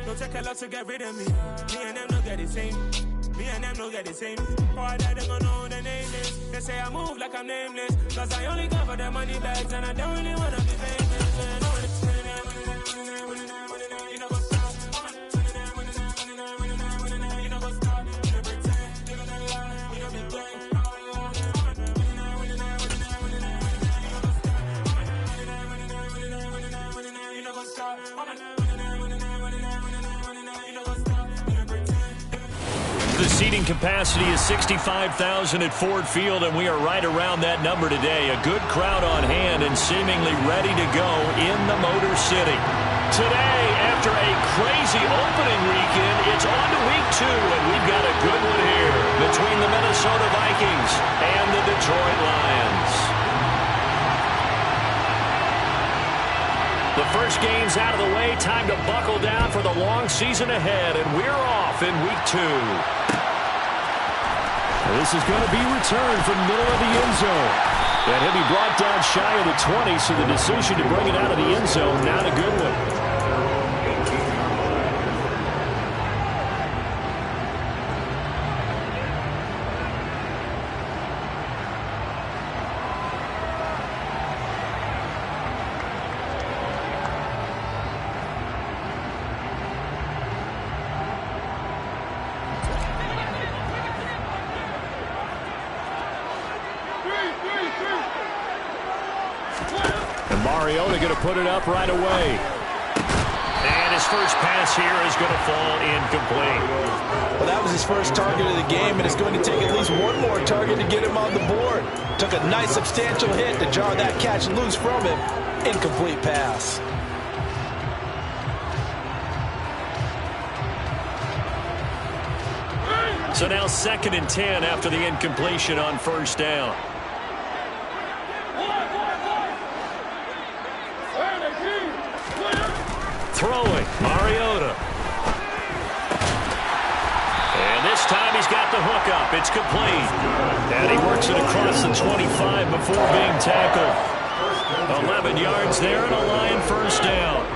No take a lot to get rid of me. Me and them no get the same. Me and them no get the same. For I die, they gon' know who the name is. They say I move like I'm nameless. Cause I only come for the money bags and I don't really wanna be famous. Man. You know what's up? You know what's up? You know pretend. Living a lie. You know be blind. The seating capacity is 65,000 at Ford Field, and we are right around that number today. A good crowd on hand and seemingly ready to go in the Motor City. Today, after a crazy opening weekend, it's on to week 2, and we've got a good one here between the Minnesota Vikings and the Detroit Lions. The first game's out of the way. Time to buckle down for the long season ahead, and we're off in week 2. This is going to be returned from the middle of the end zone. And he'll be brought down shy of the 20, so the decision to bring it out of the end zone, not a good one. Mariota going to put it up right away. And his first pass here is going to fall incomplete. Well, that was his first target of the game, and it's going to take at least one more target to get him on the board. Took a nice substantial hit to jar that catch loose from him. Incomplete pass. So now 2nd and 10 after the incompletion on first down. Throwing, Mariota. And this time he's got the hook up. It's complete. And he works it across the 25 before being tackled. 11 yards there and a Lion first down.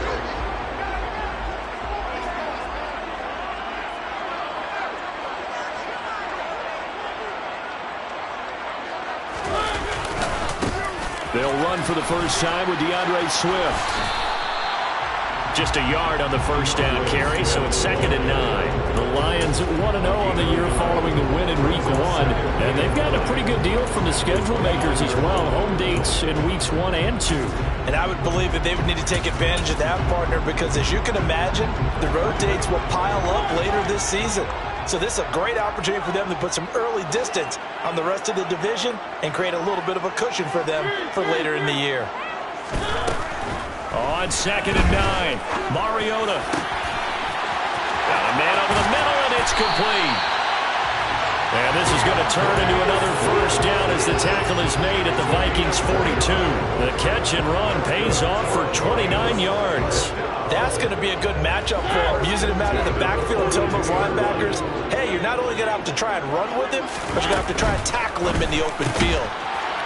They'll run for the first time with DeAndre Swift. Just a yard on the first down carry, so it's 2nd and 9. The Lions 1-0 on the year following the win in week 1. And they've got a pretty good deal from the schedule makers as well. Home dates in weeks 1 and 2. And I would believe that they would need to take advantage of that, partner, because as you can imagine, the road dates will pile up later this season. So this is a great opportunity for them to put some early distance on the rest of the division and create a little bit of a cushion for them for later in the year. On 2nd and 9, Mariota. Got a man over the middle, and it's complete. And this is going to turn into another first down as the tackle is made at the Vikings 42. The catch and run pays off for 29 yards. That's going to be a good matchup for him. Using him out in the backfield and telling those linebackers, hey, you're not only going to have to try and run with him, but you're going to have to try and tackle him in the open field.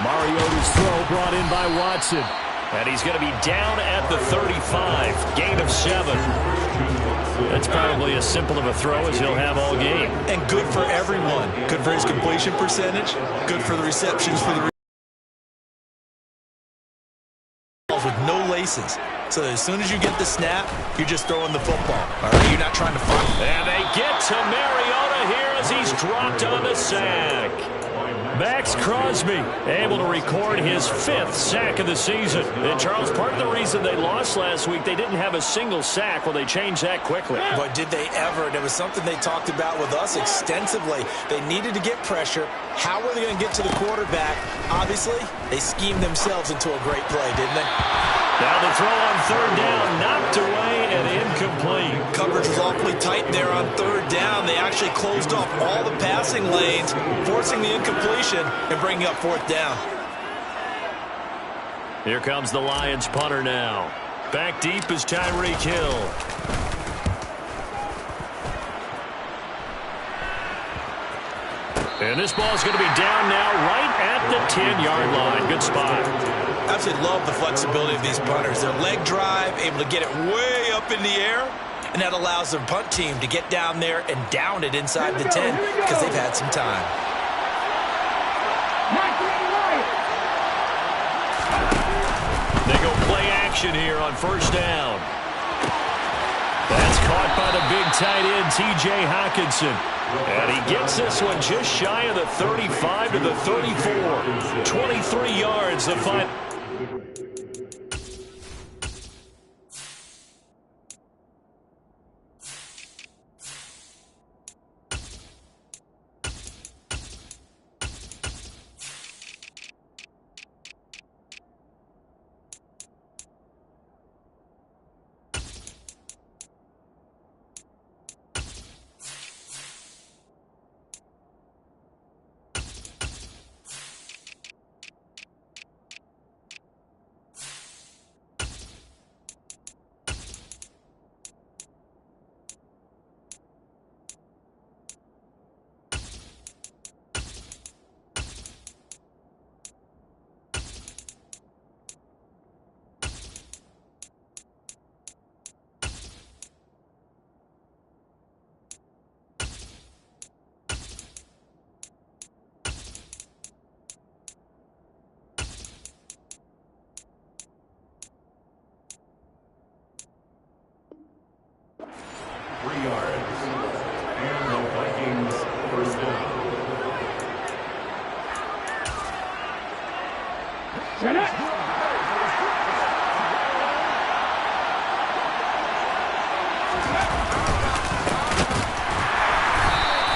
Mariota's throw brought in by Watson. And he's going to be down at the 35. Gain of 7. That's probably as simple of a throw as he'll have all game. And good for everyone. Good for his completion percentage. Good for the receptions for the with no laces. So as soon as you get the snap, you're just throwing the football. All right, you're not trying to fight. And they get to Mariota here as he's dropped on the sack. Max Crosby able to record his 5th sack of the season. And Charles, part of the reason they lost last week, they didn't have a single sack. Well, they changed that quickly. But did they ever? And it was something they talked about with us extensively. They needed to get pressure. How were they going to get to the quarterback? Obviously, they schemed themselves into a great play, didn't they? Now the throw on 3rd down, knocked away and incomplete. Coverage was awfully tight there on 3rd down. They actually closed off all the passing lanes, forcing the incompletion and bringing up 4th down. Here comes the Lions punter now. Back deep is Tyreek Hill. And this ball is going to be down now right at the 10-yard line. Good spot. Absolutely love the flexibility of these punters. Their leg drive, able to get it way up in the air, and that allows the punt team to get down there and down it inside the 10 because they've had some time. They go play action here on first down. That's caught by the big tight end, T.J. Hockenson. And he gets this one just shy of the 35 to the 34. 23 yards, the final.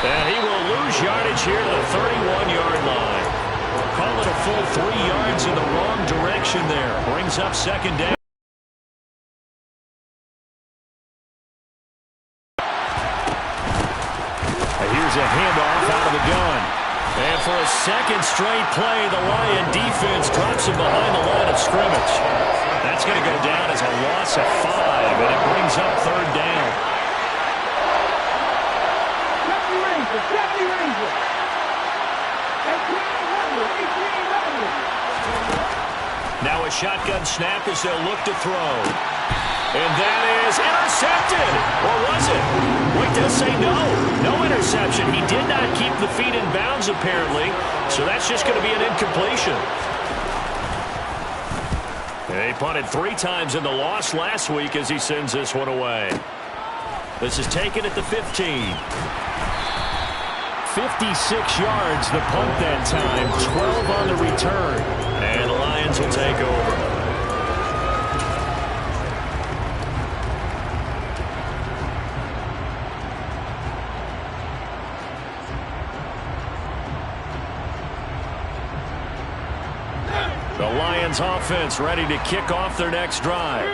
And he will lose yardage here to the 31-yard line. Call it a full 3 yards in the wrong direction there. Brings up second down. Here's a handoff out of the gun. And for a second straight play, the Lion defense drops him behind the line of scrimmage. That's going to go down as a loss of 5, and it brings up third down. Now a shotgun snap as they'll look to throw. And that is intercepted. Or was it? Wait, does say no. No interception. He did not keep the feet in bounds, apparently. So that's just going to be an incompletion. He punted 3 times in the loss last week as he sends this one away. This is taken at the 15. 56 yards the punt that time. 12 on the return. And the Lions will take over. The Lions offense ready to kick off their next drive.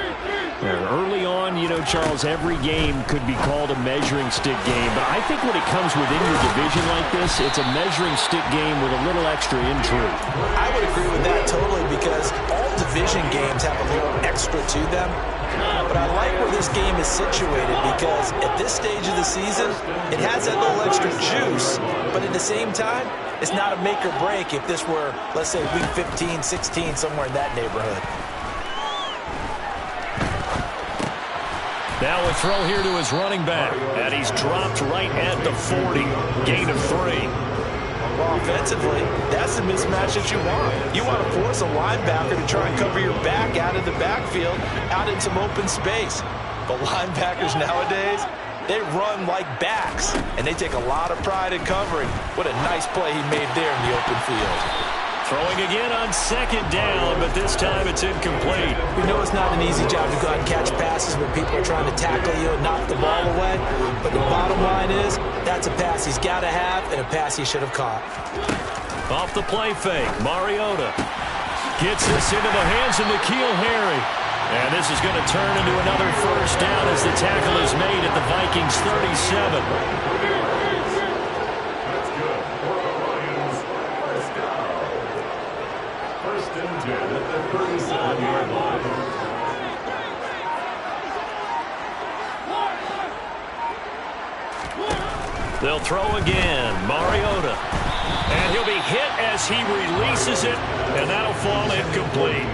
Early on, you know, Charles, every game could be called a measuring stick game. But I think when it comes within your division like this, it's a measuring stick game with a little extra intrigue. I would agree with that totally because all division games have a little extra to them. But I like where this game is situated because at this stage of the season, it has that little extra juice. But at the same time, it's not a make or break if this were, let's say, week 15, 16, somewhere in that neighborhood. Now a throw here to his running back. And he's dropped right at the 40. Gain of 3. Well, offensively, that's the mismatch that you want. You want to force a linebacker to try and cover your back out of the backfield, out in some open space. But linebackers nowadays, they run like backs, and they take a lot of pride in covering. What a nice play he made there in the open field. Throwing again on second down, but this time it's incomplete. We know it's not an easy job to go out and catch passes when people are trying to tackle you and knock the ball away. But the bottom line is, that's a pass he's got to have and a pass he should have caught. Off the play fake, Mariota gets this into the hands of N'Keal Harry. And this is going to turn into another first down as the tackle is made at the Vikings 37. They'll throw again. Mariota. And he'll be hit as he releases it, and that'll fall incomplete.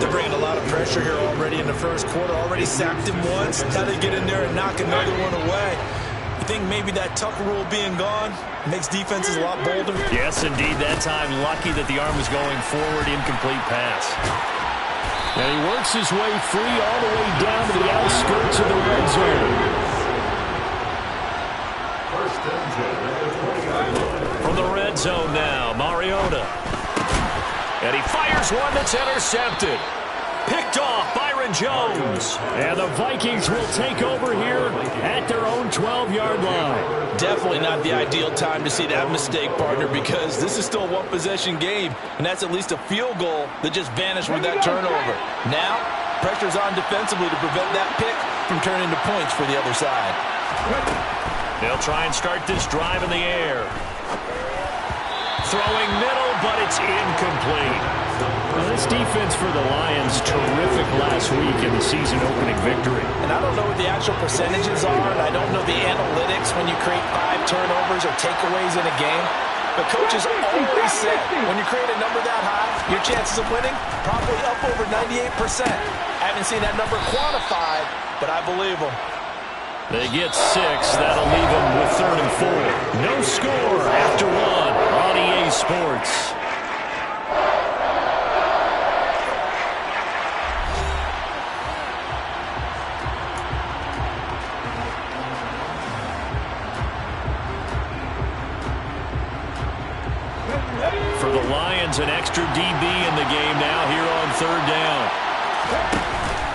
They're bringing a lot of pressure here already in the first quarter. Already sacked him once. Got to get in there and knock another one away. You think maybe that Tucker rule being gone makes defenses a lot bolder? Yes, indeed. That time, lucky that the arm was going forward. Incomplete pass. And he works his way free all the way down to the outskirts of the red zone. From the red zone now, Mariota. And he fires one that's intercepted. Picked off Byron Jones. And the Vikings will take over here at their own 12-yard line. Definitely not the ideal time to see that mistake, partner, because this is still a one-possession game, and that's at least a field goal that just vanished with that turnover. Now, pressure's on defensively to prevent that pick from turning into points for the other side. They'll try and start this drive in the air. Throwing middle, but it's incomplete. Well, this defense for the Lions, terrific last week in the season-opening victory. And I don't know what the actual percentages are, and I don't know the analytics when you create 5 turnovers or takeaways in a game. But coaches always said when you create a number that high, your chances of winning probably up over 98%. I haven't seen that number quantified, but I believe them. They get 6. That'll leave them with 3rd and 4. No score after 1 on EA Sports. For the Lions, an extra DB in the game now here on 3rd down.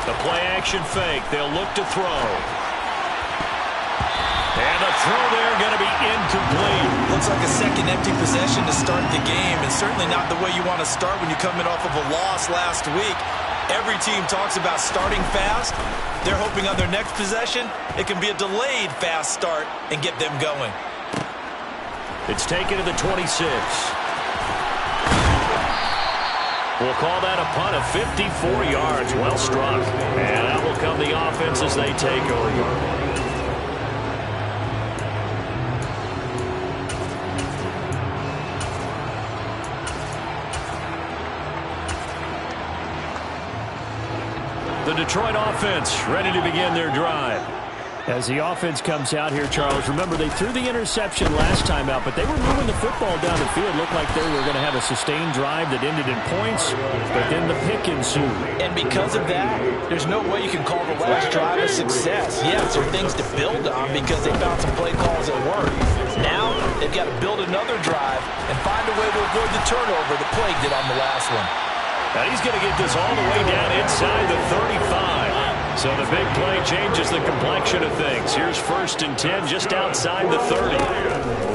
The play-action fake. They'll look to throw. And the throw there going to be incomplete. Looks like a second empty possession to start the game, and certainly not the way you want to start when you're coming off of a loss last week. Every team talks about starting fast. They're hoping on their next possession, it can be a delayed fast start and get them going. It's taken to the 26. We'll call that a punt of 54 yards. Well struck. And out will come the offense as they take over. The Detroit offense ready to begin their drive. As the offense comes out here, Charles, remember they threw the interception last time out, but they were moving the football down the field. Looked like they were going to have a sustained drive that ended in points, but then the pick ensued. And because of that, there's no way you can call the last drive a success. Yes, there are things to build on because they found some play calls that work. Now, they've got to build another drive and find a way to avoid the turnover that plagued it on the last one. Now he's going to get this all the way down inside the 35. So the big play changes the complexion of things. Here's 1st and 10 just outside the 30.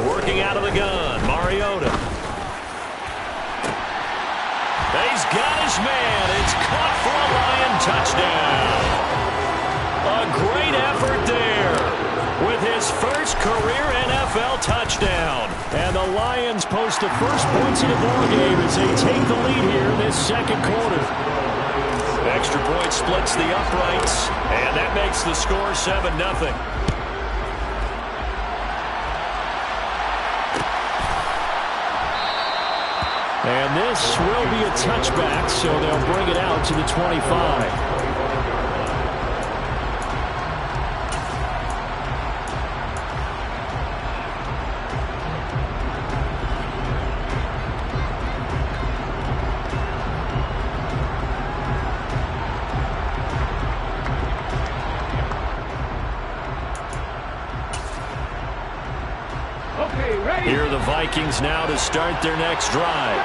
Working out of the gun, Mariota. He's got his man. It's caught for a Lion touchdown. A great effort there with his first career NFL touchdown. And the Lions post the first points of the ball game as they take the lead here this second quarter. Extra point splits the uprights, and that makes the score 7-0. And this will be a touchback, so they'll bring it out to the 25. Here are the Vikings now to start their next drive.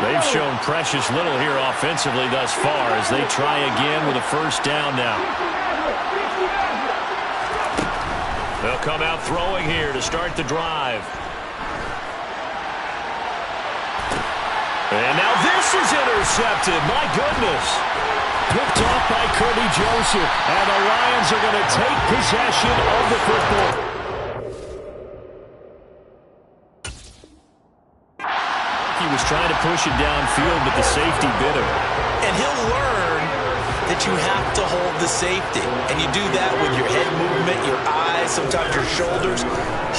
They've shown precious little here offensively thus far as they try again with a 1st down now. They'll come out throwing here to start the drive. And now this is intercepted. My goodness. Picked off by Kirby Joseph. And the Lions are going to take possession of the football. He was trying to push it downfield, but the safety bit him. And he'll learn that you have to hold the safety. And you do that with your head movement, your eyes, sometimes your shoulders.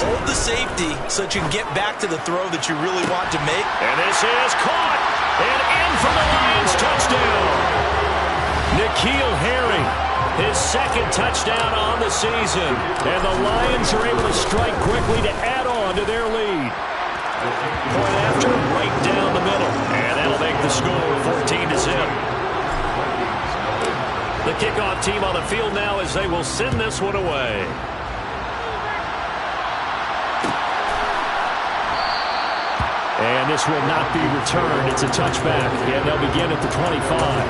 Hold the safety so that you can get back to the throw that you really want to make. And this is caught and in for the Lions touchdown. N'Keal Harry, his second touchdown on the season. And the Lions are able to strike quickly to add on to their lead. Point after, right down the middle. And that'll make the score 14-0. The kickoff team on the field now as they will send this one away. And this will not be returned. It's a touchback. And they'll begin at the 25.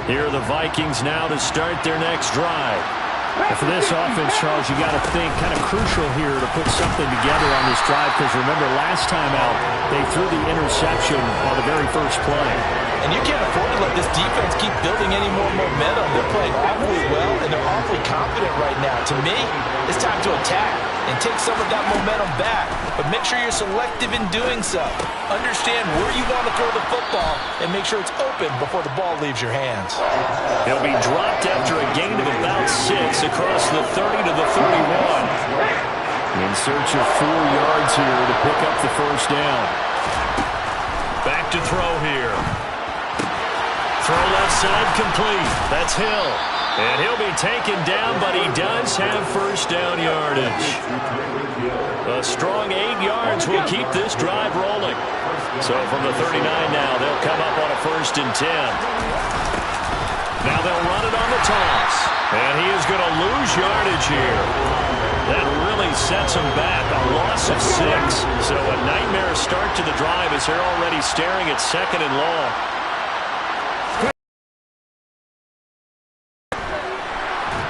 Here are the Vikings now to start their next drive. And for this offense, Charles, you got to think kind of crucial here to put something together on this drive, because remember last time out they threw the interception on the very first play. And you can't afford to let this defense keep building any more momentum. They're playing awfully well, and they're awfully confident right now. To me, it's time to attack and take some of that momentum back. But make sure you're selective in doing so. Understand where you want to throw the football and make sure it's open before the ball leaves your hands. He'll be dropped after a gain of about 6 across the 30 to the 31. In search of 4 yards here to pick up the first down. Back to throw here. Throw left side complete. That's Hill. And he'll be taken down, but he does have first down yardage. A strong 8 yards will keep this drive rolling. So from the 39 now, they'll come up on a 1st and 10. Now they'll run it on the toss. And he is going to lose yardage here. That really sets him back, a loss of 6. So a nightmare start to the drive as they're already staring at 2nd and long.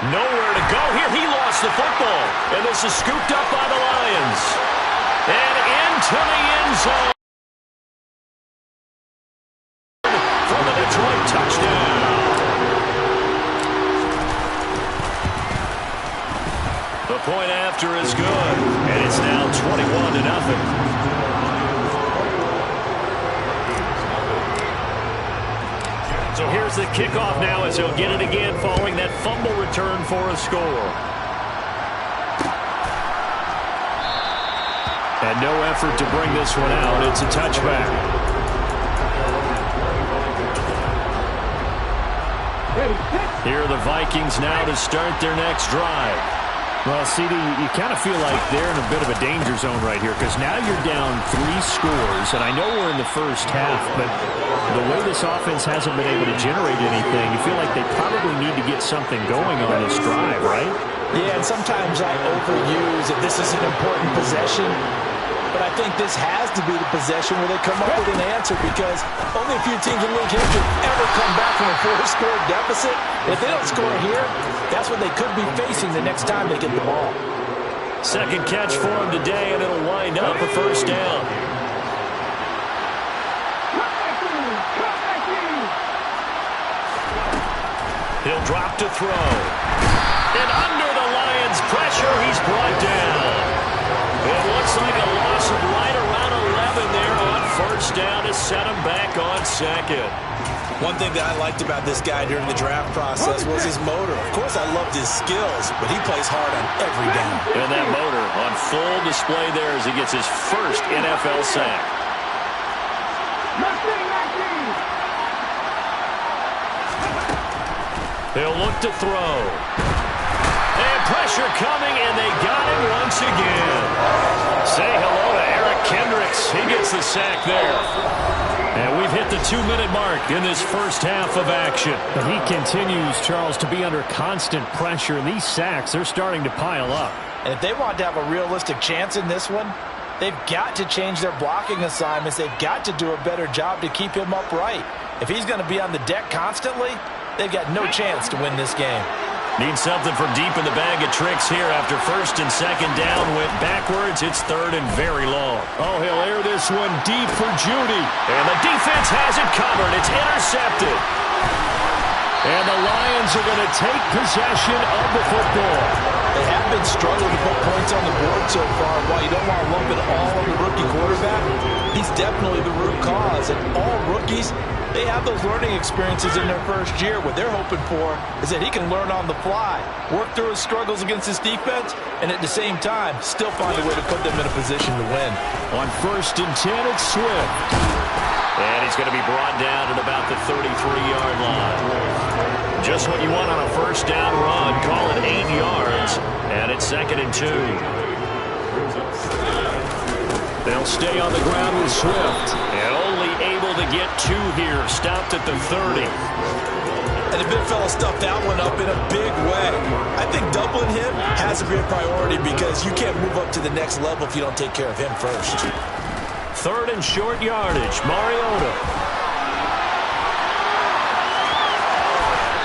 Nowhere to go here. He lost the football. And this is scooped up by the Lions. And into the end zone. For the Detroit touchdown. The point after is good. And it's now 21-0. So here's the kickoff now as he'll get it again following that fumble return for a score. And no effort to bring this one out. It's a touchback. Here are the Vikings now to start their next drive. Well, CD, you kind of feel like they're in a bit of a danger zone right here, because now you're down 3 scores, and I know we're in the first half, but the way this offense hasn't been able to generate anything, you feel like they probably need to get something going on this drive, right? Yeah, and sometimes I overuse if this is an important possession, but I think this has to be the possession where they come up with an answer, because only a few teams in league history ever come back from a 4-score deficit. If they don't score here, that's what they could be facing the next time they get the ball. Second catch for him today, and it'll wind up a first down. He'll drop to throw. And under the Lions' pressure, he's brought down. It looks like a loss of right around 11 there on first down to set him back on 2nd. One thing that I liked about this guy during the draft process was his motor. Of course, I loved his skills, but he plays hard on every down. And that motor on full display there as he gets his first NFL sack. He'll look to throw. And pressure coming, and they got him once again. Say hello to Eric Kendricks. He gets the sack there. And we've hit the 2-minute mark in this first half of action. But he continues, Charles, to be under constant pressure, and these sacks, they're starting to pile up. And if they want to have a realistic chance in this one, they've got to change their blocking assignments. They've got to do a better job to keep him upright. If he's going to be on the deck constantly, they've got no chance to win this game. Need something from deep in the bag of tricks here after 1st and 2nd down. Went backwards. It's 3rd and very long. Oh, he'll air this one deep for Judy. And the defense has it covered. It's intercepted. And the Lions are going to take possession of the football. They have been struggling to put points on the board so far. While you don't want to lump it all on the rookie quarterback, he's definitely the root cause. And all rookies they have those learning experiences in their first year. What they're hoping for is that he can learn on the fly, work through his struggles against his defense, and at the same time, still find a way to put them in a position to win. On 1st and 10, it's Swift. And he's going to be brought down at about the 33-yard line. Just what you want on a first down run. Call it 8 yards. And it's 2nd and 2. They'll stay on the ground with Swift. And only able to get 2 here. Stopped at the 30. And the big fella stuffed that one up in a big way. I think doubling him has to be a priority because you can't move up to the next level if you don't take care of him first. 3rd and short yardage. Mariota.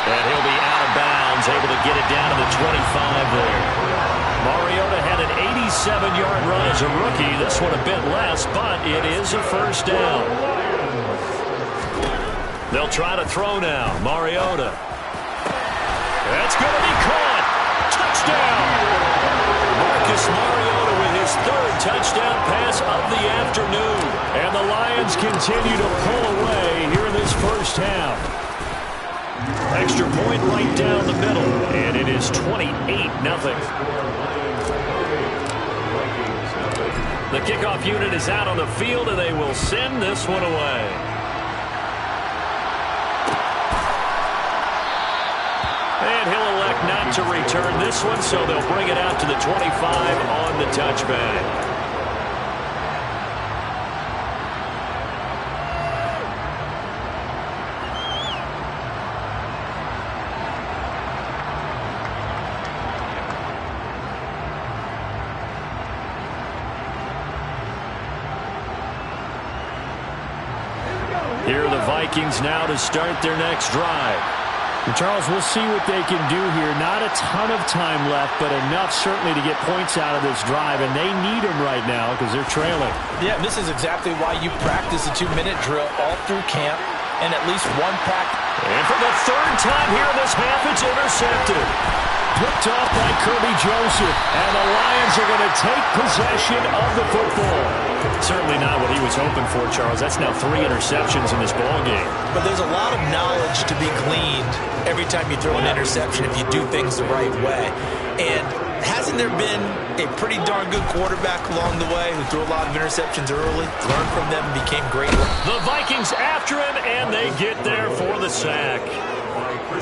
And he'll be out of bounds, able to get it down to the 25 there. Mariota had an 87-yard run as a rookie. This one a bit less, but it is a first down. They'll try to throw now. Mariota. That's going to be caught. Touchdown. Marcus Mariota with his 3rd touchdown pass of the afternoon. And the Lions continue to pull away here in this first half. Extra point right down the middle, and it is 28-0. The kickoff unit is out on the field, and they will send this one away. And he'll elect not to return this one, so they'll bring it out to the 25 on the touchback. Here are the Vikings now to start their next drive. And Charles, we'll see what they can do here. Not a ton of time left, but enough certainly to get points out of this drive, and they need them right now because they're trailing. Yeah, this is exactly why you practice a 2-minute drill all through camp and at least one practice. And for the 3rd time here in this half, it's intercepted. Picked off by Kirby Joseph, and the Lions are going to take possession of the football. Certainly not what he was hoping for, Charles. That's now 3 interceptions in this ballgame. But there's a lot of knowledge to be gleaned every time you throw an interception if you do things the right way. And hasn't there been a pretty darn good quarterback along the way who threw a lot of interceptions early, learned from them, and became great? The Vikings after him, and they get there for the sack.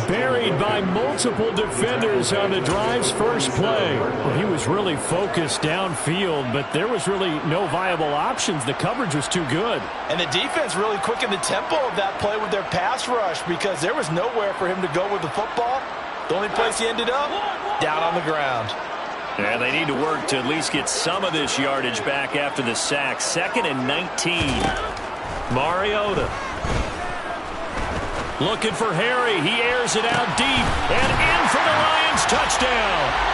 Buried by multiple defenders on the drive's first play. Well, he was really focused downfield, but there was really no viable options. The coverage was too good. And the defense really quickened the tempo of that play with their pass rush because there was nowhere for him to go with the football. The only place he ended up, down on the ground. And they need to work to at least get some of this yardage back after the sack. 2nd and 19. Mariota. Looking for Harry. He airs it out deep. And in for the Lions. Touchdown.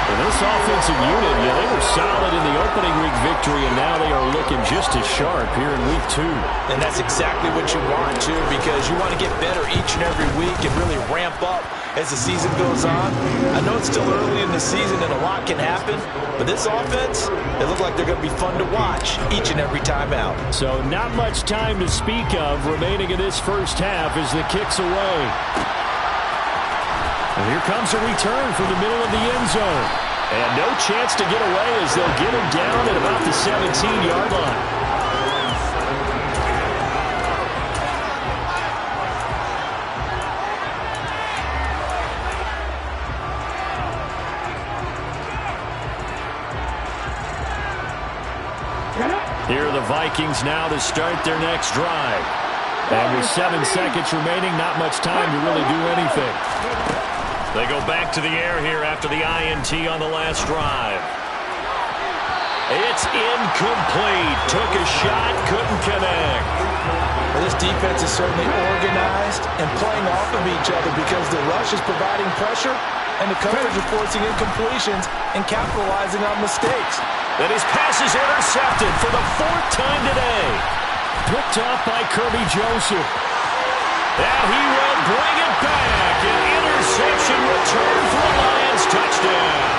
Well, this offensive unit, they were solid in the opening week victory, and now they are looking just as sharp here in week 2. And that's exactly what you want, too, because you want to get better each and every week and really ramp up as the season goes on. I know it's still early in the season and a lot can happen, but this offense, they look like they're going to be fun to watch each and every time out. So not much time to speak of remaining in this first half as the kick's away. And here comes a return from the middle of the end zone. And no chance to get away as they'll get him down at about the 17-yard line. Here are the Vikings now to start their next drive. And with 7 seconds remaining, not much time to really do anything. They go back to the air here after the INT on the last drive. It's incomplete. Took a shot, couldn't connect. Well, this defense is certainly organized and playing off of each other because the rush is providing pressure and the coverage is forcing incompletions and capitalizing on mistakes. And his pass is intercepted for the 4th time today. Picked off by Kirby Joseph. And he will bring it back. An interception return for the Lions. Touchdown.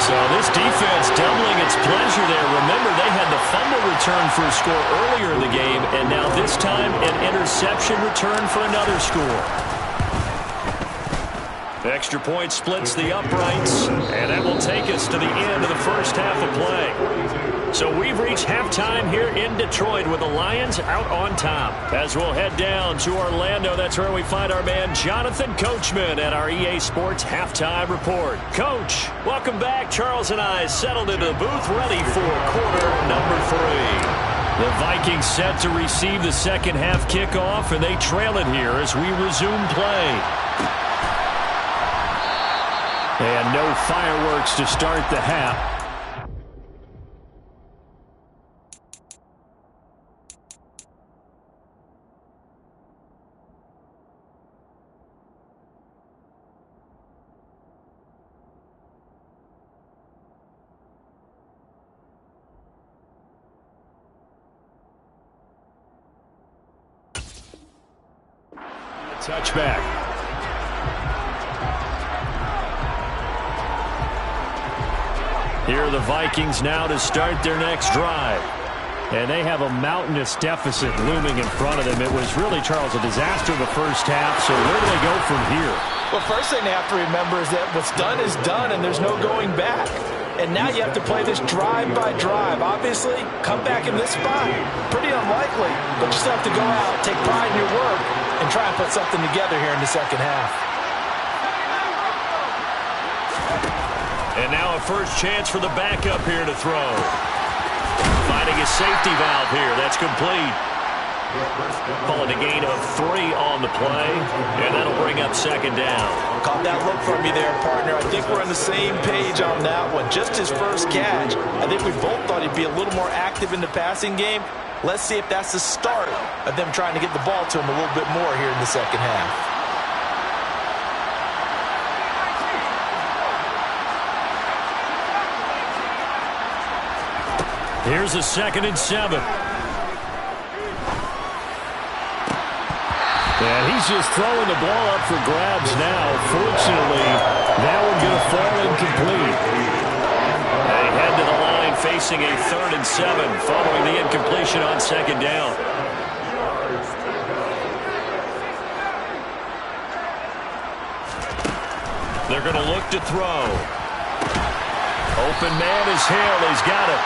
So this defense doubling its pleasure there. Remember, they had the fumble return for a score earlier in the game, and now this time an interception return for another score. Extra point splits the uprights, and that will take us to the end of the first half of play. So we've reached halftime here in Detroit with the Lions out on top. As we'll head down to Orlando, that's where we find our man Jonathan Coachman at our EA Sports Halftime Report. Coach, welcome back. Charles and I settled into the booth ready for quarter number 3. The Vikings set to receive the second half kickoff, and they trail it here as we resume play. And no fireworks to start the half. Touchback. Here are the Vikings now to start their next drive. And they have a mountainous deficit looming in front of them. It was really, Charles, a disaster the first half. So where do they go from here? Well, first thing they have to remember is that what's done is done, and there's no going back. And now you have to play this drive by drive. Obviously, come back in this spot, pretty unlikely. But you still have to go out, take pride in your work, and try and put something together here in the second half. And now a first chance for the backup here to throw. Finding a safety valve here. That's complete. Calling a gain of 3 on the play, and that'll bring up second down. Caught that look from you there, partner. I think we're on the same page on that one. Just his first catch. I think we both thought he'd be a little more active in the passing game. Let's see if that's the start of them trying to get the ball to him a little bit more here in the second half. Here's a 2nd and 7. And he's just throwing the ball up for grabs now. Fortunately, that one going to fall incomplete. They head to the line facing a 3rd and 7 following the incompletion on 2nd down. They're going to look to throw. Open man is Hill. He's got it.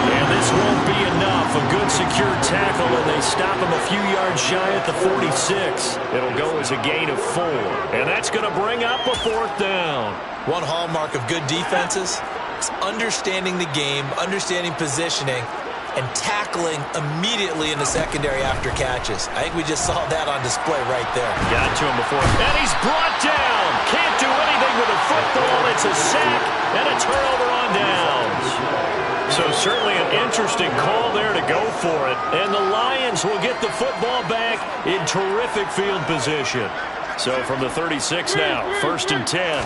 And this won't be enough. A good secure tackle, and they stop him a few yards shy at the 46. It'll go as a gain of 4. And that's going to bring up a 4th down. One hallmark of good defenses is understanding the game, understanding positioning, and tackling immediately in the secondary after catches. I think we just saw that on display right there. Got to him before. And he's brought down. Can't do anything with a football. It's a sack and a turnover on downs. So certainly an interesting call there to go for it. And the Lions will get the football back in terrific field position. So from the 36 now, 1st and 10.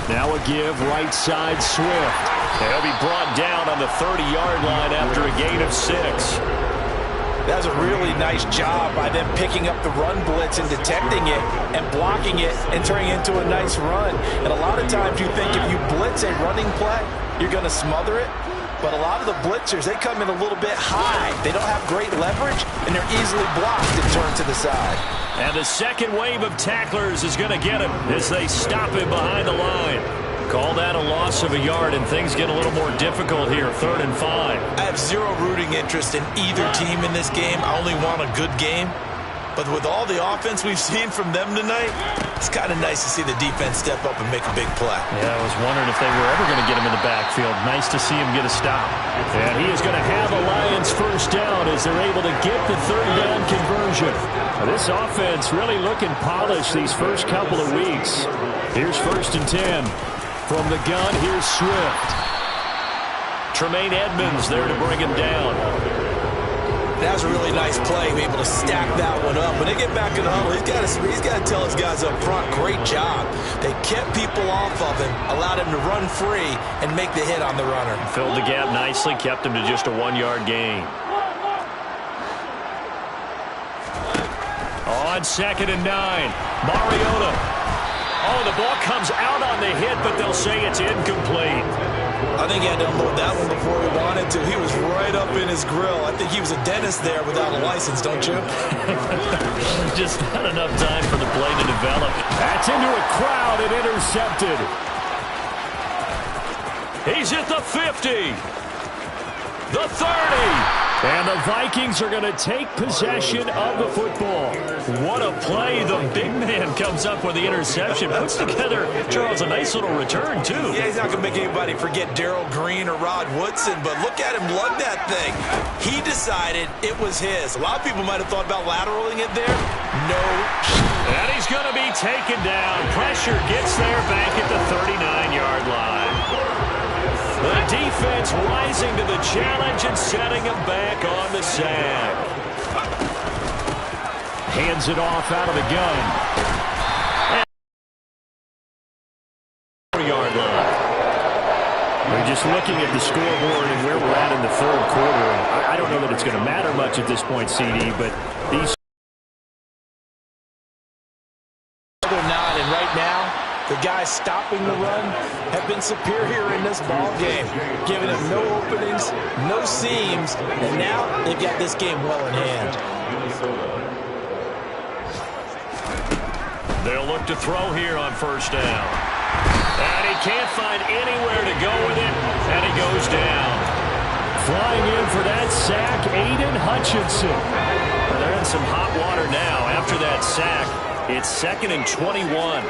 Now a give right side Swift. They'll be brought down on the 30-yard line after a gain of 6. That's a really nice job by them picking up the run blitz and detecting it and blocking it and turning it into a nice run. And a lot of times you think if you blitz a running play, you're going to smother it. But a lot of the blitzers, they come in a little bit high. They don't have great leverage, and they're easily blocked and turned to the side. And the second wave of tacklers is going to get him as they stop him behind the line. Call that a loss of a yard, and things get a little more difficult here, 3rd and 5. I have zero rooting interest in either team in this game. I only want a good game. But with all the offense we've seen from them tonight, it's kind of nice to see the defense step up and make a big play. Yeah, I was wondering if they were ever going to get him in the backfield. Nice to see him get a stop. And he is going to have a Lions first down as they're able to get the 3rd down conversion. Now, this offense really looking polished these first couple of weeks. Here's 1st and 10. From the gun, here's Swift. Tremaine Edmonds there to bring him down. That was a really nice play, be able to stack that one up. When they get back in the huddle, he's got to tell his guys up front, great job. They kept people off of him, allowed him to run free, and make the hit on the runner. Filled the gap nicely, kept him to just a 1-yard gain. On 2nd and 9, Mariota. Oh, the ball comes out on the hit, but they'll say it's incomplete. I think he had to unload that one before he wanted to. He was right up in his grill. I think he was a dentist there without a license, don't you? Just not enough time for the play to develop. That's into a crowd and intercepted. He's at the 50. The 30. And the Vikings are going to take possession of the football. What a play. The big man comes up with the interception. Puts together, Charles, a nice little return, too. Yeah, he's not going to make anybody forget Darryl Green or Rod Woodson, but look at him lug that thing. He decided it was his. A lot of people might have thought about lateraling it there. No. And he's going to be taken down. Pressure gets there back at the 39-yard line. The defense rising to the challenge and setting him back on the sack. Hands it off out of the gun. And 4-yard line. We're just looking at the scoreboard and where we're at in the third quarter. I don't know that it's going to matter much at this point, CD, but these... They're not, and right now, the guys stopping the run have been superior in this ball game, giving them no openings, no seams, and now they've got this game well in hand. They'll look to throw here on first down. And he can't find anywhere to go with it, and he goes down. Flying in for that sack, Aiden Hutchinson. Well, they're in some hot water now. After that sack, it's 2nd and 21.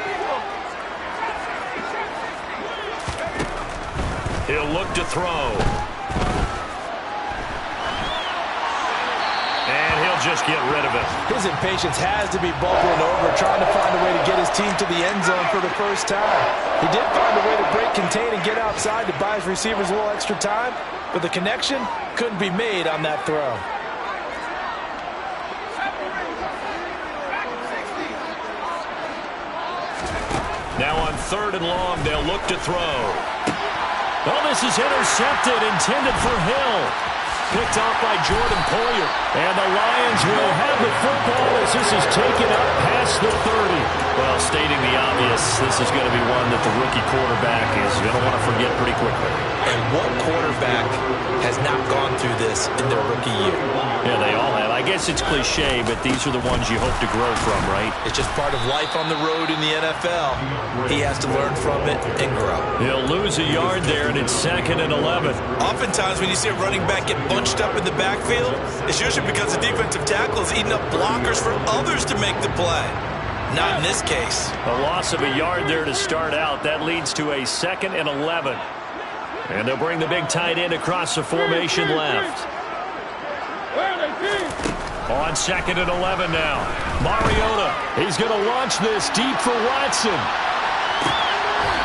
He'll look to throw. And he'll just get rid of it. His impatience has to be bubbling over, trying to find a way to get his team to the end zone for the first time. He did find a way to break, contain, and get outside to buy his receivers a little extra time, but the connection couldn't be made on that throw. Now on 3rd and long, they'll look to throw. Oh, this is intercepted, intended for Hill. Picked off by Jordan Poyer. And the Lions will have the football as this is taken up past the 30. Well, stating the obvious, this is going to be one that the rookie quarterback is going to want to forget pretty quickly. And what quarterback has not gone through this in their rookie year? Yeah, they all have. I guess it's cliche, but these are the ones you hope to grow from, right? It's just part of life on the road in the NFL. He has to learn from it and grow. He'll lose a yard there, and it's 2nd and 11. Oftentimes when you see a running back get bunched up in the backfield, it's usually because the defensive tackle is eating up blockers for others to make the play. Not in this case. A loss of a yard there to start out. That leads to a 2nd and 11. And they'll bring the big tight end across the formation left. On 2nd and 11 now. Mariota. He's going to launch this deep for Watson.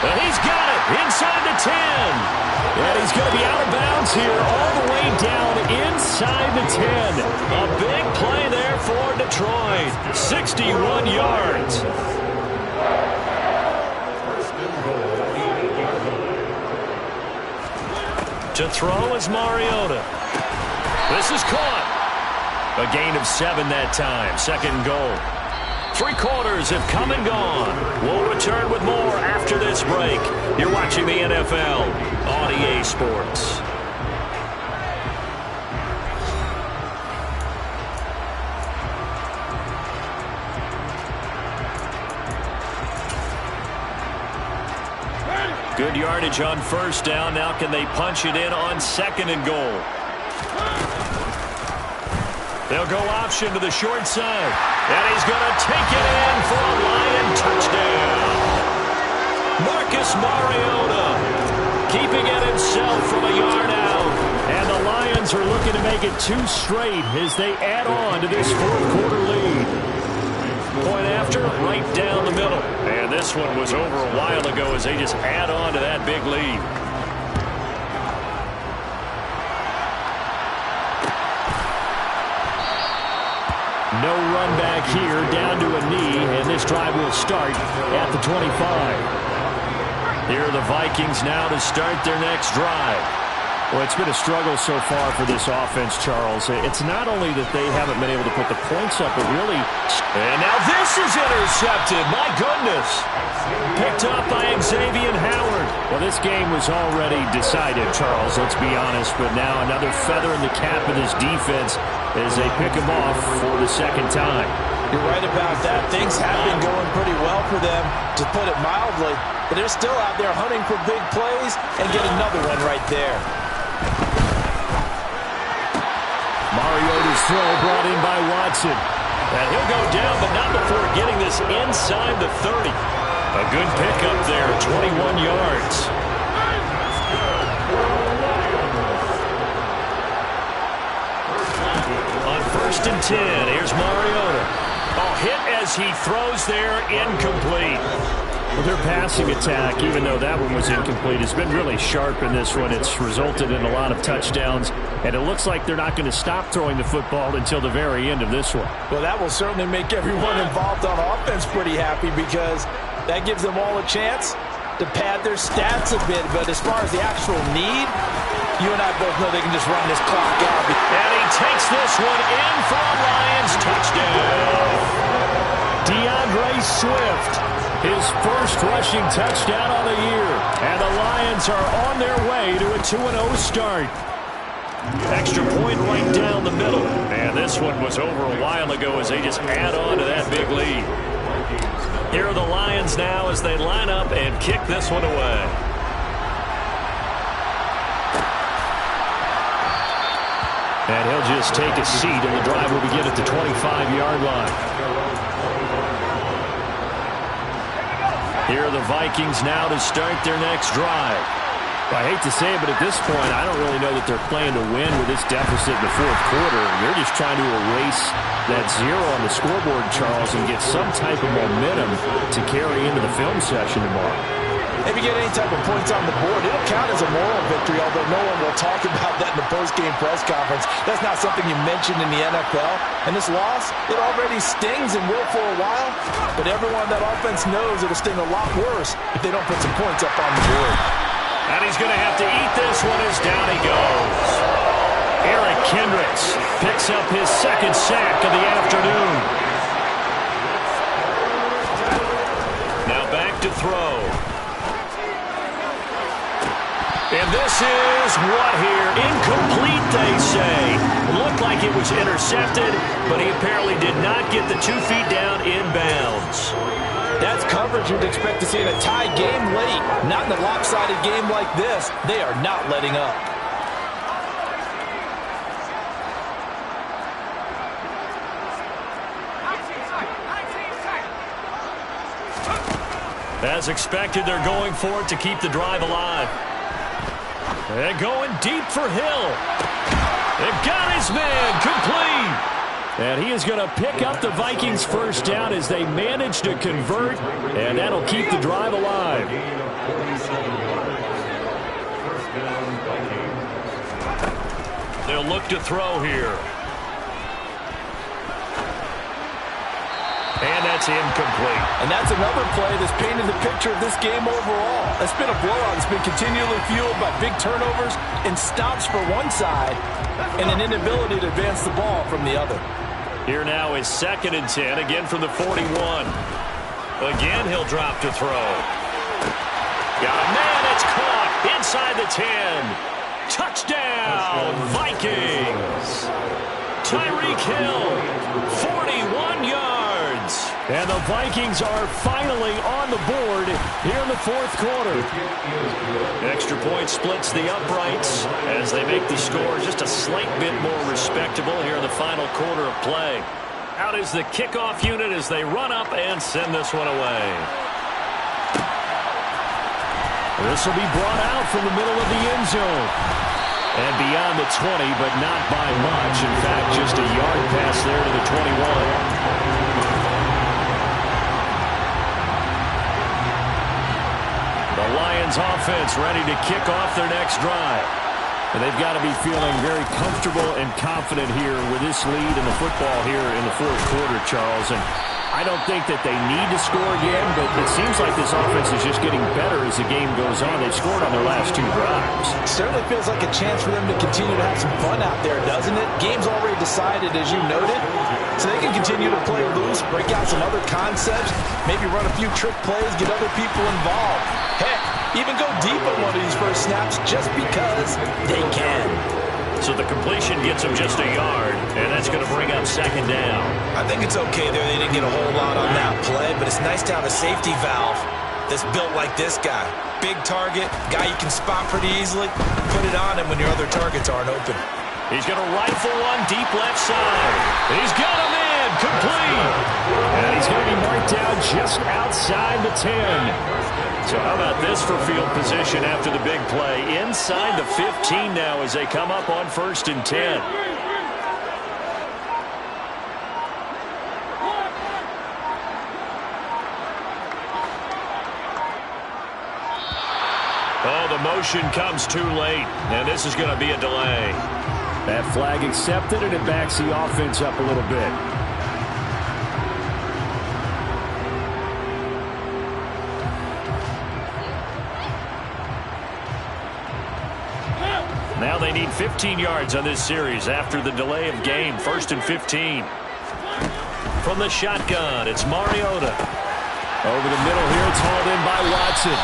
And he's got it inside the 10. And he's going to be out of bounds here all the way down inside the 10. A big play there for Detroit. 61 yards. To throw is Mariota. This is caught. A gain of 7 that time. 2nd and goal. 3 quarters have come and gone. We'll return with more after this break. You're watching the NFL on EA Sports. Good yardage on first down. Now can they punch it in on 2nd and goal? They'll go option to the short side. And he's going to take it in for a Lion touchdown. Marcus Mariota keeping it himself from a yard out. And the Lions are looking to make it 2 straight as they add on to this 4th quarter lead. Point after, right down the middle. And this one was over a while ago as they just add on to that big lead. No run back here, down to a knee, and this drive will start at the 25. Here are the Vikings now to start their next drive. Well, it's been a struggle so far for this offense, Charles. It's not only that they haven't been able to put the points up, but really... And now this is intercepted. My goodness. Picked up by Xavier Howard. Well, this game was already decided, Charles, let's be honest. But now another feather in the cap of this defense as they pick him off for the second time. You're right about that. Things have been going pretty well for them, to put it mildly. But they're still out there hunting for big plays and get another one right there. Mariota's throw brought in by Watson. And he'll go down, but not before getting this inside the 30. A good pickup there, 21 yards. On 1st and 10, here's Mariota. Oh, hit as he throws there, incomplete. Well, their passing attack, even though that one was incomplete, has been really sharp in this one. It's resulted in a lot of touchdowns, and it looks like they're not going to stop throwing the football until the very end of this one. Well, that will certainly make everyone involved on offense pretty happy, because that gives them all a chance to pad their stats a bit. But as far as the actual need, you and I both know they can just run this clock out. And he takes this one in for a Lions touchdown. DeAndre Swift, his first rushing touchdown of the year. And the Lions are on their way to a 2-0 start. Extra point right down the middle. And this one was over a while ago as they just add on to that big lead. Here are the Lions now as they line up and kick this one away. And he'll just take a seat, and the drive will begin at the 25-yard line. Here are the Vikings now to start their next drive. I hate to say it, but at this point, I don't really know that they're playing to win with this deficit in the fourth quarter. They're just trying to erase that zero on the scoreboard, Charles, and get some type of momentum to carry into the film session tomorrow. If you get any type of points on the board, it'll count as a moral victory, although no one will talk about that in the post-game press conference. That's not something you mentioned in the NFL. And this loss, it already stings and will for a while, but everyone on that offense knows it'll sting a lot worse if they don't put some points up on the board. And he's going to have to eat this one as down he goes. Eric Kendricks picks up his second sack of the afternoon. Now back to throw. And this is what here? Incomplete, they say. Looked like it was intercepted, but he apparently did not get the 2 feet down inbounds. That's coverage you'd expect to see in a tie game late. Not in a lopsided game like this. They are not letting up. As expected, they're going for it to keep the drive alive. And going deep for Hill. They've got his man complete. And he is going to pick up the Vikings' first down as they manage to convert, and that'll keep the drive alive. They'll look to throw here. And that's incomplete. And that's another play that's painted the picture of this game overall. It's been a blowout. It's been continually fueled by big turnovers and stops for one side and an inability to advance the ball from the other. Here now is 2nd and 10, again from the 41. Again, he'll drop to throw. Got a man, it's caught inside the 10. Touchdown, Vikings. Tyreek Hill, 41 yards. And the Vikings are finally on the board here in the fourth quarter. Extra point splits the uprights as they make the score just a slight bit more respectable here in the final quarter of play. Out is the kickoff unit as they run up and send this one away. This will be brought out from the middle of the end zone. And beyond the 20, but not by much. In fact, just a yard pass there to the 21. The Lions offense ready to kick off their next drive. And they've got to be feeling very comfortable and confident here with this lead in the football here in the fourth quarter, Charles. And I don't think that they need to score again, but it seems like this offense is just getting better as the game goes on. They've scored on their last 2 drives. Certainly feels like a chance for them to continue to have some fun out there, doesn't it? Game's already decided, as you noted, so they can continue to play loose, break out some other concepts, maybe run a few trick plays, get other people involved. Heck, even go deep on one of these first snaps just because they can. So the completion gets them just a yard, and that's going to bring up 2nd down. I think it's okay there. They didn't get a whole lot on that play, but it's nice to have a safety valve that's built like this guy. Big target, guy you can spot pretty easily. Put it on him when your other targets aren't open. He's going to rifle one deep left side. He's got him in, complete. And he's going to be marked down just outside the 10. So how about this for field position after the big play? Inside the 15 now as they come up on 1st and 10. Oh, the motion comes too late, and this is going to be a delay. That flag accepted, and it backs the offense up a little bit. Now they need 15 yards on this series after the delay of game. 1st and 15. From the shotgun, it's Mariota. Over the middle here, it's hauled in by Watson.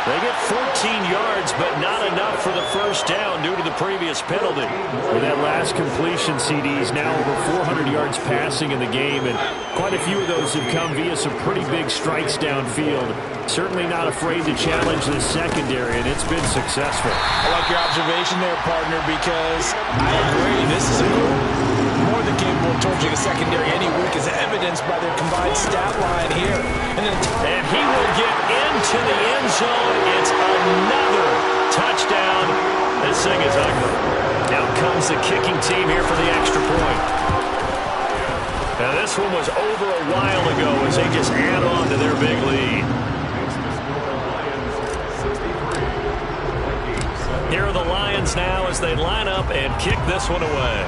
They get 14 yards, but not enough for the first down due to the previous penalty. With that last completion, CD's now over 400 yards passing in the game, and quite a few of those have come via some pretty big strikes downfield. Certainly not afraid to challenge the secondary, and it's been successful. I like your observation there, partner, because I agree. This is a more than capable of torching a secondary any week, as evidenced by their combined stat line here. And he will get into the end zone. It's another touchdown. This thing is ugly. Now comes the kicking team here for the extra point. Now this one was over a while ago as they just add on to their big lead. Here are the Lions now as they line up and kick this one away.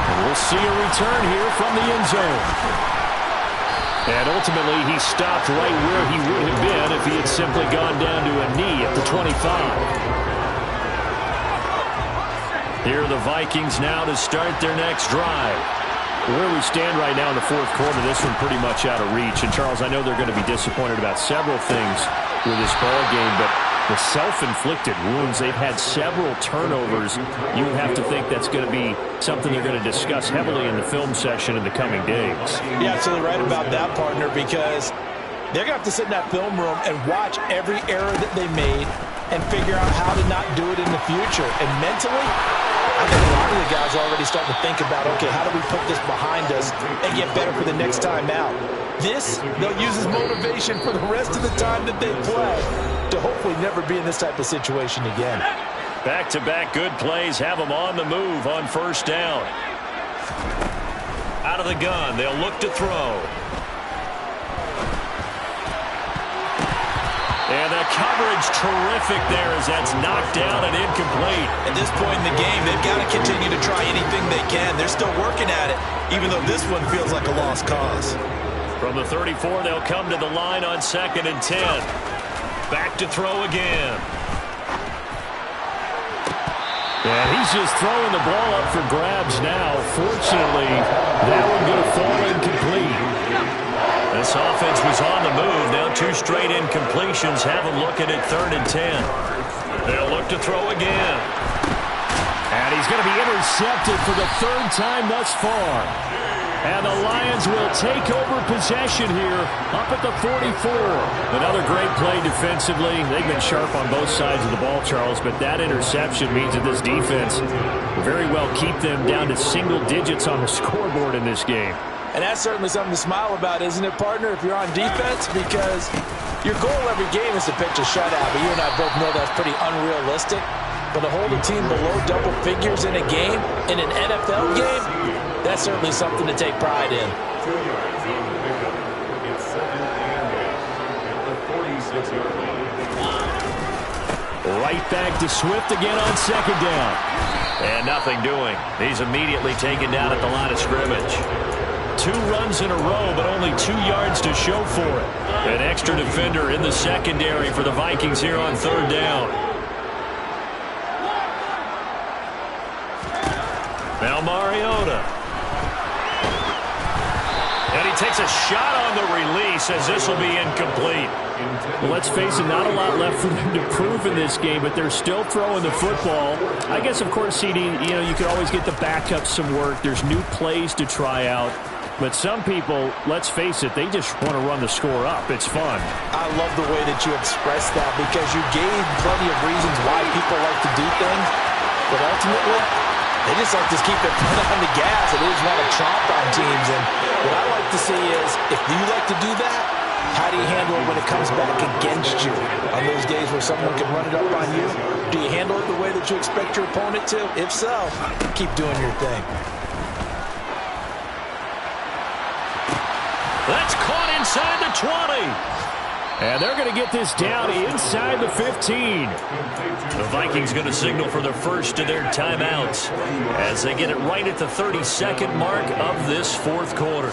And we'll see a return here from the end zone. And ultimately, he stopped right where he would have been if he had simply gone down to a knee at the 25. Here are the Vikings now to start their next drive. Where we stand right now in the 4th quarter, this one pretty much out of reach. And, Charles, I know they're going to be disappointed about several things with this ball game, but the self-inflicted wounds, they've had several turnovers. You would have to think that's going to be something they're going to discuss heavily in the film session in the coming days. You're absolutely right about that, partner, because they're going to have to sit in that film room and watch every error that they made and figure out how to not do it in the future. And mentally, I think a lot of the guys are already starting to think about, okay, how do we put this behind us and get better for the next time out? This, they'll use as motivation for the rest of the time that they play to hopefully never be in this type of situation again. Back-to-back good plays have them on the move on 1st down. Out of the gun, they'll look to throw. And the coverage terrific there as that's knocked down and incomplete. At this point in the game, they've got to continue to try anything they can. They're still working at it, even though this one feels like a lost cause. From the 34, they'll come to the line on 2nd and 10. Back to throw again. And he's just throwing the ball up for grabs now. Fortunately, that one going to fall incomplete. This offense was on the move. Now 2 straight incompletions have them looking at 3rd and 10. They'll look to throw again. And he's going to be intercepted for the 3rd time thus far. And the Lions will take over possession here up at the 44. Another great play defensively. They've been sharp on both sides of the ball, Charles, but that interception means that this defense will very well keep them down to single digits on the scoreboard in this game. And that's certainly something to smile about, isn't it, partner, if you're on defense? Because your goal every game is to pitch a shutout, but you and I both know that's pretty unrealistic. But to hold a team below double figures in a game, in an NFL game, that's certainly something to take pride in. Right back to Swift again on 2nd down. And nothing doing. He's immediately taken down at the line of scrimmage. 2 runs in a row, but only 2 yards to show for it. An extra defender in the secondary for the Vikings here on 3rd down. Now Mariota. And he takes a shot on the release as this will be incomplete. Well, let's face it, not a lot left for them to prove in this game, but they're still throwing the football. I guess, of course, CD, you could always get the backups some work. There's new plays to try out. But some people, let's face it, they just want to run the score up. It's fun. I love the way that you expressed that because you gave plenty of reasons why people like to do things. But ultimately, they just like to keep their foot on the gas and they just want to chomp on teams. And what I like to see is, if you like to do that, how do you handle it when it comes back against you? On those days where someone can run it up on you, do you handle it the way that you expect your opponent to? If so, keep doing your thing. That's caught inside the 20. And they're going to get this down inside the 15. The Vikings going to signal for the first of their timeouts as they get it right at the 32nd mark of this 4th quarter.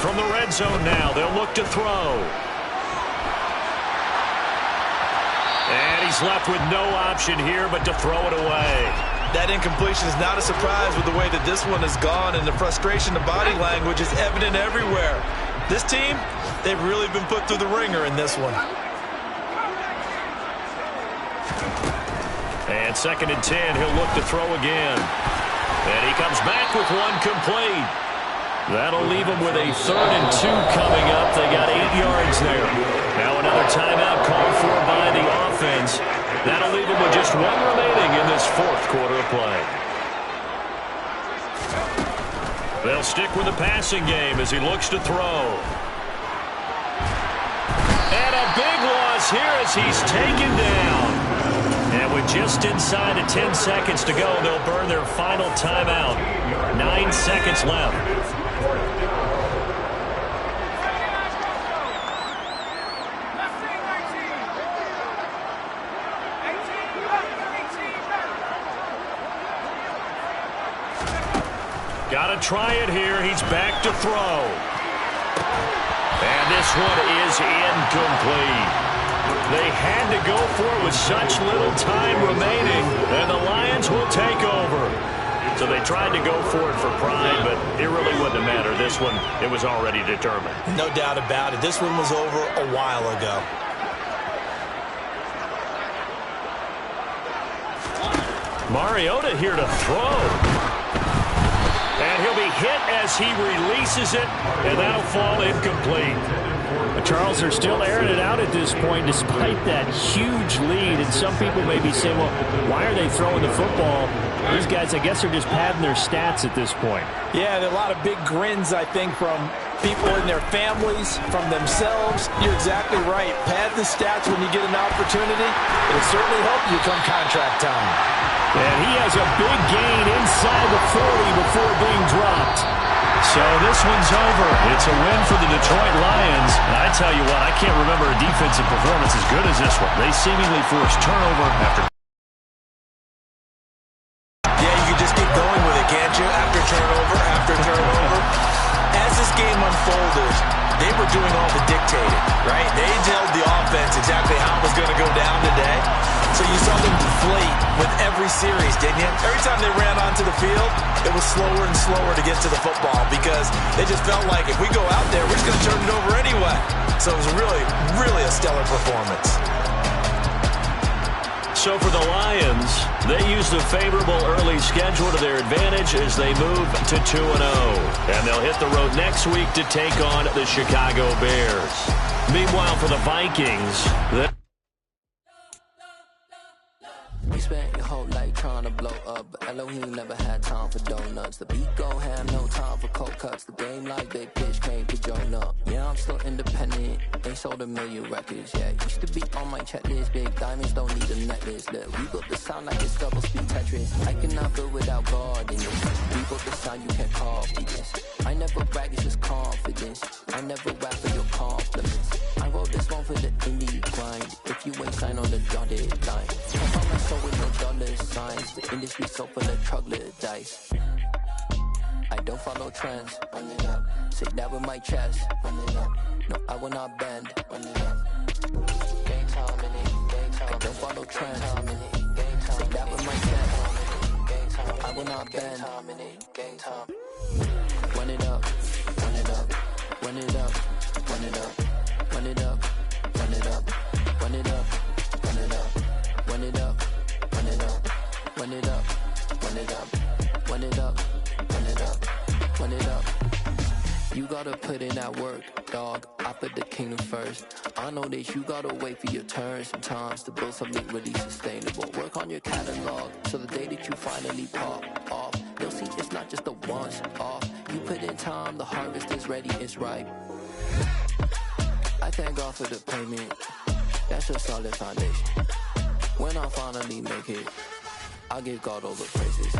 From the red zone now, they'll look to throw. And he's left with no option here but to throw it away. That incompletion is not a surprise with the way that this one has gone, and the frustration, the body language is evident everywhere. This team, they've really been put through the ringer in this one. And 2nd and 10, he'll look to throw again. And he comes back with one complete. That'll leave him with a 3rd and 2 coming up. They got 8 yards there. Now another timeout called for by the offense. That'll leave him with just 1 remaining in this 4th quarter of play. They'll stick with the passing game as he looks to throw. And a big loss here as he's taken down. And with just inside of 10 seconds to go, they'll burn their final timeout. 9 seconds left. Got to try it here. He's back to throw. And this one is incomplete. They had to go for it with such little time remaining, and the Lions will take over. So they tried to go for it for pride, but it really wouldn't have mattered. This one, it was already determined. No doubt about it. This one was over a while ago. Mariota here to throw. And he'll be hit as he releases it, and that'll fall incomplete. Charles, they're still airing it out at this point despite that huge lead. And some people may be saying, well, why are they throwing the football? These guys, I guess, are just padding their stats at this point. Yeah, there are a lot of big grins, I think, from people in their families, from themselves. You're exactly right. Pad the stats when you get an opportunity. It'll certainly help you come contract time. And he has a big gain inside the 40 before being dropped. So this one's over. It's a win for the Detroit Lions. And I tell you what, I can't remember a defensive performance as good as this one. They seemingly forced turnover after. Yeah, you can just keep going with it, can't you? After turnover, after turnover. As this game unfolded, they were doing all the dictating, right? They told the offense exactly how it was going to go down today. So you saw them deflate with every series, didn't you? Every time they ran onto the field, it was slower and slower to get to the football because they just felt like if we go out there, we're just going to turn it over anyway. So it was really, really a stellar performance. So for the Lions, they used a favorable early schedule to their advantage as they move to 2-0. And they'll hit the road next week to take on the Chicago Bears. Meanwhile, for the Vikings, You spent your whole life trying to blow up, but Elohim never had time for donuts. The beat gon' have no time for cold cuts. The game like big pitch came to join up. Yeah, I'm still independent, ain't sold a million records yet. Used to be on my checklist, big diamonds don't need a necklace. Look, we built the sound like it's double speed Tetris. I cannot build without God in this. We built the sound, you can't copy this. I never brag, it's just confidence. I never rap for your compliments. I wrote this one for the indie grind. If you ain't signed on the dotted line, come on my soul with no dollar sign. once. The industry so full of troglodytes. I don't follow trends. Run it up. Say that with my chest. Run it up. No, I will not bend. Run it up. Game time in it. Game time. I don't follow trends. Game time. Say that with my chest. Game time. I will not bend. Game time. Run it up. Run it up. Run it up. Run it up. Run it up. Run it up. Run it up. Run it up. Run it up. Run it up. Run it up. Run it up. Run it up. Run it up. Run it up. You gotta put in that work, dog. I put the kingdom first. I know that you gotta wait for your turn sometimes to build something really sustainable. Work on your catalog so the day that you finally pop off, they'll see it's not just a once off. You put in time, the harvest is ready, it's ripe. I thank God for the payment. That's a solid foundation. When I finally make it, I give God all the praises.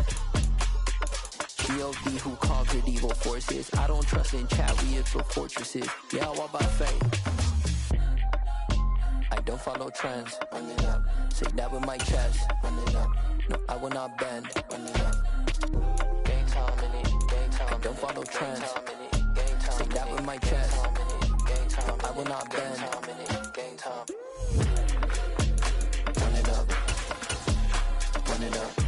G.O.D. who conquered evil forces. I don't trust in chariots or fortresses. Yeah, I walk by faith. I don't follow trends. Run it up. Say that with my chest. Run it up. No, I will not bend. Run it up. Game time in it. Game time. I don't follow trends. Say that with my chest. I will not bend. Game time. Run it up. Run it up.